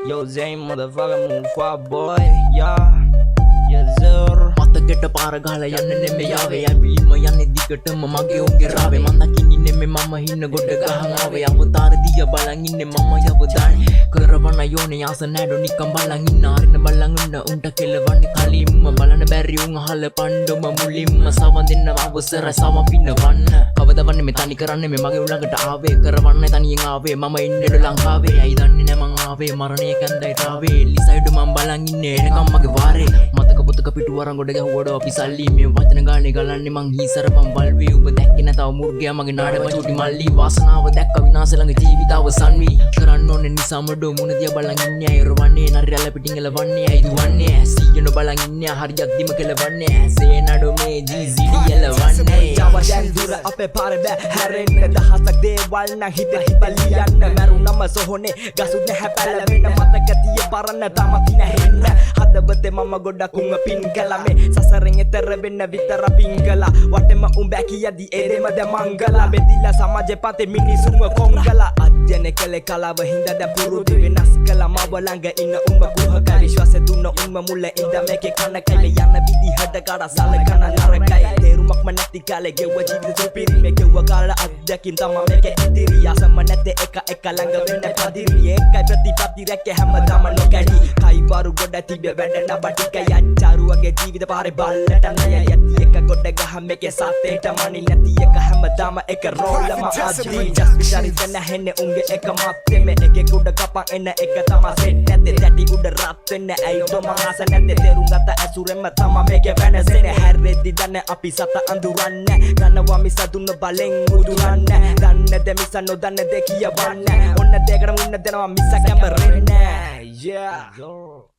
Yo, Zane, motherfucker, move forward, boy. Yeah, yes, sir. මතකට පාර ගහලා යන්න නෙමෙයි යාවේ යවීම යන්නේ දිගටම මගේ උන්ගේ රාවේ මම දකින්නේ නෙමෙයි මම හින්න ගොඩ ගහන් ආවේ අවතාර දිය බලන් ඉන්නේ මම යවදානේ කරවන යෝනේ ආස නැඩු නිකම් බලන් ඉන්න අරින බලන් උන්න උන්ට කෙලවන්නේ කලින්ම බලන බැරි උන් අහල පණ්ඩොම මුලින්ම සවන් දෙන්න අවසර සම පින්නවන්න කවදවන්නේ මේ තනි කරන්නේ මේ මගේ උලඟට ආවේ කරවන්නේ තනියෙන් ආවේ මම ඉන්නේද ලංකාවේ ඇයි දන්නේ නැ මං ආවේ මරණය කන්දයිට ආවේ ලිසයිඩ් මම බලන් ඉන්නේ එනකම් මගේ වාරේ මතක පොතක පිටු වරන් ගොඩ ගැහුවඩ අපි සල්ලි මේ වචන ගානේ ගලන්නේ මං හීසර මං බල්වේ ඔබ දැක්කේ නැතව මුර්ගයා මගේ නාඩම චුටි මල්ලි වාසනාව දැක්ක විනාශ ළඟ ජීවිත අවසන් වී කරන්න ඕනේ නිසා මඩෝ මුණ දිය බලන් ඉන්නේ අයරවන්නේ නරියල පිටින් එලවන්නේ ඇයි දුවන්නේ සීයන බලන් ඉන්නේ හරියක් දිම කෙලවන්නේ ඇසේ නඩෝ මේ ජීසිඩි එලවන්නේ Jawa දැන් දුර අපේ පාරේ බෑ හැරෙන්න දහසක් දේවල් නම් හිත හිපලියන්න මරුණම සොහොනේ ගසුත් නැහැ පැලවෙන්න මතක තිය පරන්න තම තින හෙන්න හදවතේ මම ගොඩක් උංග පින් කළා මේ සසරෙන් එතර වෙන්න විතර පින් කළා වටෙම උඹ කියදි එදෙම ද මංගලා බෙදිලා සමාජේ පතේ මිනිසුන්ව කොංගලා අධ්‍යයන කළේ කලාව හින්දා දැන් පුරුදු වෙනස් කළා මව ළඟ ඉන්න උඹ කුහක විශ්වාස දුන්න උඹ මුල ඉඳ මේකේ කන කයිල යන විදිහට කඩ සලකන නරකයි තේරුමක්ම නැති කාලේ ගෙව ජීවිත සුපිරි මේ ගෙව කාල අධ්‍යක්ින් තමා මේකේ ඉදිරි ආසම නැතේ එක ළඟ වෙන්න පදිරි එකයි ප්‍රතිපත්ති රැකේ හැමදාම නොකැඩි කයිවරු ගොඩ තිබෙ වැඩ නබටික යච්චාරුවගේ ජීවිත පාරේ බල්ලට නය යති එක ගොඩ ගහ මේකේ සතේට මනි නැති එක හැමදාම එක රෝලම අදී ජස් විචාරි තන හෙන්නේ උන්ගේ එක මත්තේ මේ එකේ කුඩ කපන් එන එක තමා සෙට් නැතේ දැටි උඩ රත් වෙන්න ඇයි තොම ආස නැතේ තේරුම් ගත ඇසුරෙම තමා මේකේ වෙනසෙන්නේ හැරෙද්දි දන්නේ අපි සත අඳුරන්නේ ගන්නවා මිස දුන්න බලෙන් උදුරන්නේ දන්නේ දෙ මිස නොදන්නේ දෙ කියවන්නේ ඔන්න දෙකට මුන්න දෙනවා මිස කැමරෙන්නේ yeah